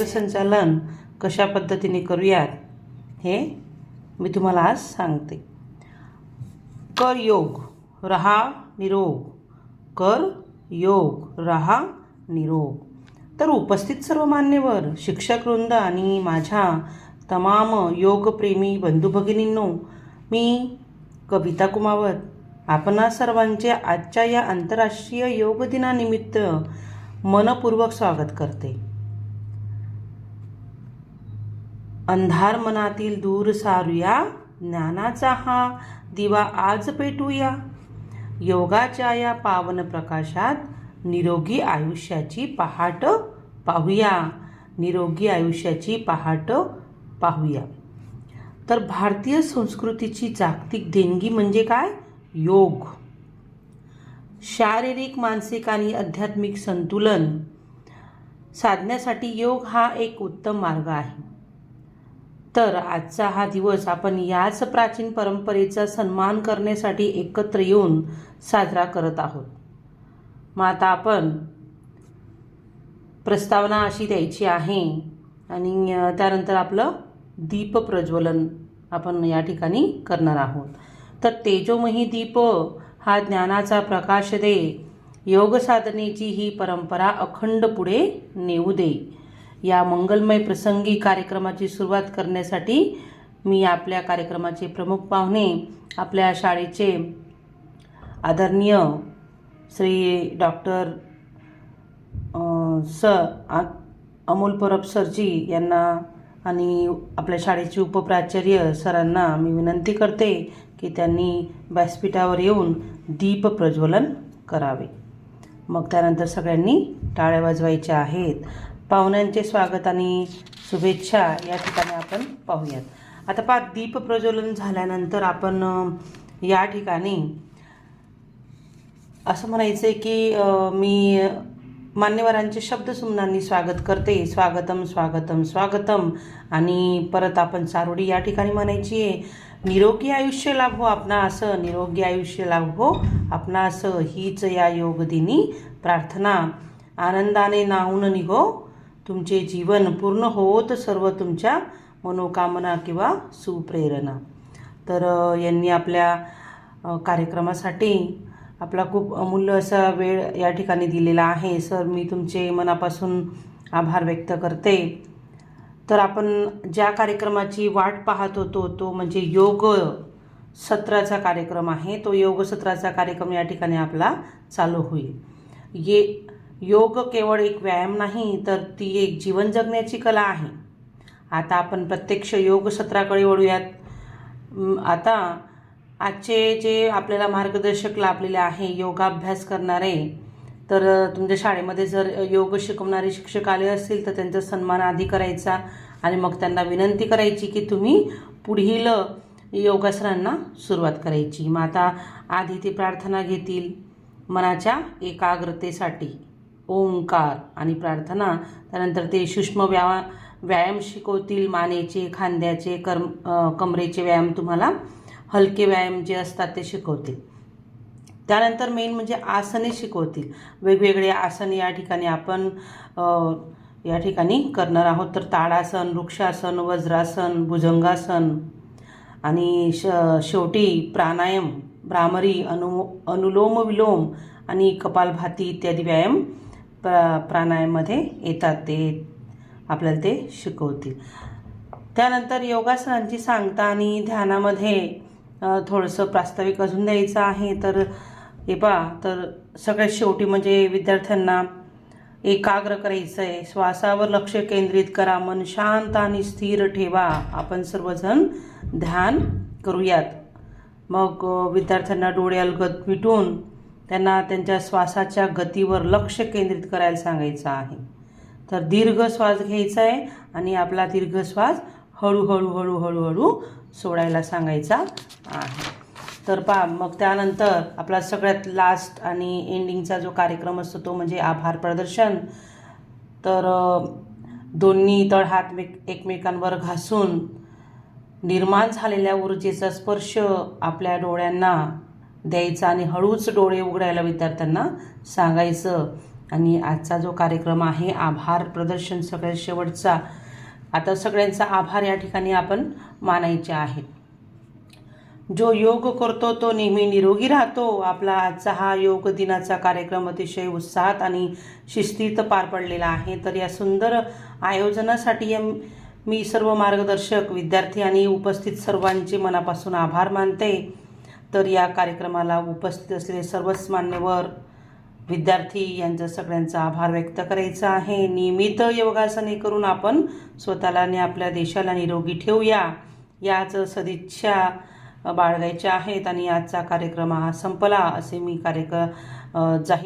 सूत्रसंचालन कशा पद्धतीने करूयात हे मी तुम्हाला आज सांगते। कर योग रहा निरोग, कर योग रहा निरोग। तर उपस्थित सर्व मान्यवर, शिक्षक वृंद आणि माझ्या तमाम योगप्रेमी बंधू भगिनींनो, मी कविता कुमावत आपणा सर्वांचे आजच्या या आंतरराष्ट्रीय योग दिनानिमित्त मनपूर्वक स्वागत करते। अंधार मनातील दूर सारूया, ज्ञानाचा हा दिवा आज पेटूया। योगाच्या या पावन प्रकाशात निरोगी आयुष्याची पहाट पाहूया, निरोगी आयुष्याची पहाट पाहूया। तर भारतीय संस्कृतीची जागतिक देणगी म्हणजे काय? योग। शारीरिक, मानसिक आणि आध्यात्मिक संतुलन साधण्यासाठी योग हा एक उत्तम मार्ग आहे। तर आजचा हा दिवस आपण याच प्राचीन परंपरेचा सन्मान करण्यासाठी एकत्र येऊन साजरा करत आहोत। मग आता आपण प्रस्तावना अशी द्यायची आहे आणि त्यानंतर आपलं दीप प्रज्वलन आपण या ठिकाणी करणार आहोत। तर तेजोमयी दीप हा ज्ञानाचा प्रकाश दे, योग साधनेची ही परंपरा अखंड पुढे नेऊ दे। या मंगलमय प्रसंगी कार्यक्रमाची सुरुवात करण्यासाठी मी आपल्या कार्यक्रमाचे प्रमुख पाहुणे, आपल्या शाळेचे आदरणीय श्री डॉक्टर अमोल परब सरजी यांना आणि आपल्या शाळेचे उपप्राचार्य सरांना मी विनंती करते की त्यांनी व्यासपीठावर येऊन दीप प्रज्वलन करावे। मग त्यानंतर सगळ्यांनी टाळ्या वाजवायच्या आहेत। पाहुण्यांचे स्वागत आणि शुभेच्छा या ठिकाणी आपण पाहूयात। आता दीप प्रज्वलन झाल्यानंतर आपण या ठिकाणी असं म्हणायचं आहे की मी मान्यवरांचे शब्दसुमनांनी स्वागत करते। स्वागतम स्वागतम स्वागतम। आणि परत आपण चारोडी या ठिकाणी म्हणायची आहे, निरोगी आयुष्य लाभो आपणास, निरोगी आयुष्य लाभो आपणास, हीच या योगदिनी प्रार्थना। आनंदाने नाहून निघो तुमचे जीवन, पूर्ण होत सर्व तुमच्या मनोकामना किंवा सुप्रेरणा। तर यांनी आपल्या कार्यक्रमासाठी आपला खूप अमूल्य असा वेळ या ठिकाणी दिलेला आहे। सर, मी तुमचे मनापासून आभार व्यक्त करते। तर आपण ज्या कार्यक्रमाची वाट पाहत होतो तो म्हणजे योग सत्राचा कार्यक्रम आहे। तो योग सत्राचा कार्यक्रम या ठिकाणी आपला चालू होईल। योग केवळ एक व्यायाम नाही, तर ती एक जीवन जगण्याची कला आहे। आता आपण प्रत्यक्ष योग सत्राकडे वळूयात। आता आजचे जे आपल्याला मार्गदर्शक लाभलेले आहे, योगाभ्यास करणारे, तर तुमच्या शाळेमध्ये जर योग शिकवणारे शिक्षक आले असतील तर त्यांचा सन्मान आधी करायचा आणि मग त्यांना विनंती करायची की तुम्ही पुढील योगासनांना सुरुवात करायची। मग आता आधी ते प्रार्थना घेतील मनाच्या एकाग्रतेसाठी, ओंकार आणि प्रार्थना। त्यानंतर ते सूक्ष्म व्यायाम शिकवतील, मानेचे, खांद्याचे, कमरेचे व्यायाम, तुम्हाला हलके व्यायाम जे असतात ते शिकवतील। त्यानंतर मेन म्हणजे आसने शिकवतील। वेगवेगळे आसन या ठिकाणी आपण या ठिकाणी करणार आहोत। तर ताडासन, वृक्षासन, वज्रासन, भुजंगासन आणि शेवटी प्राणायाम, भ्रामरी, अनुलोम विलोम आणि कपालभाती इत्यादी व्यायाम प्राणायाममध्ये येतात, ते आपल्याला ते शिकवतील। त्यानंतर योगासनांची सांगता आणि ध्यानामध्ये थोडंसं प्रास्ताविक अजून द्यायचं आहे। तर तर सगळ्यात शेवटी म्हणजे विद्यार्थ्यांना एकाग्र करायचं आहे। श्वासावर लक्ष केंद्रित करा, मन शांत आणि स्थिर ठेवा। आपण सर्वजण ध्यान करूयात। मग विद्यार्थ्यांना डोळे अलगद मिटून त्यांना त्यांच्या श्वासाच्या गतीवर लक्ष केंद्रित करायला सांगायचं आहे। तर दीर्घ श्वास घ्यायचा आहे आणि आपला दीर्घ श्वास हळूहळू हळूहळू हळू सोडायला सांगायचा आहे। तर मग त्यानंतर आपला सगळ्यात लास्ट आणि एंडिंगचा जो कार्यक्रम असतो तो म्हणजे आभार प्रदर्शन। तर दोन्ही तळहात एकमेकांवर घासून निर्माण झालेल्या ऊर्जेचा स्पर्श आपल्या डोळ्यांना द्यायचा आणि हळूच डोळे उघडायला विद्यार्थ्यांना सांगायचं आणि आजचा जो कार्यक्रम आहे आभार प्रदर्शन सगळ्यात शेवटचा. आता सगळ्यांचा आभार या ठिकाणी आपण मानायचे आहेत. जो योग करतो तो नेहमी निरोगी राहतो. आपला आजचा हा योग दिनाचा कार्यक्रम अतिशय उत्साहात आणि शिस्तीत पार पडलेला आहे. तर या सुंदर आयोजनासाठी मी सर्व मार्गदर्शक, विद्यार्थी आणि उपस्थित सर्वांचे मनापासून आभार मानते. तर या कार्यक्रमाला उपस्थित असलेले सर्वच मान्यवर, विद्यार्थी यांचा सगळ्यांचा आभार व्यक्त करायचा आहे. नियमित योगासने करून आपण स्वतःला आणि आपल्या देशाला निरोगी ठेवूया, याच सदिच्छा बाळगायच्या आहेत. आणि आजचा कार्यक्रम हा संपला असे मी जाहीर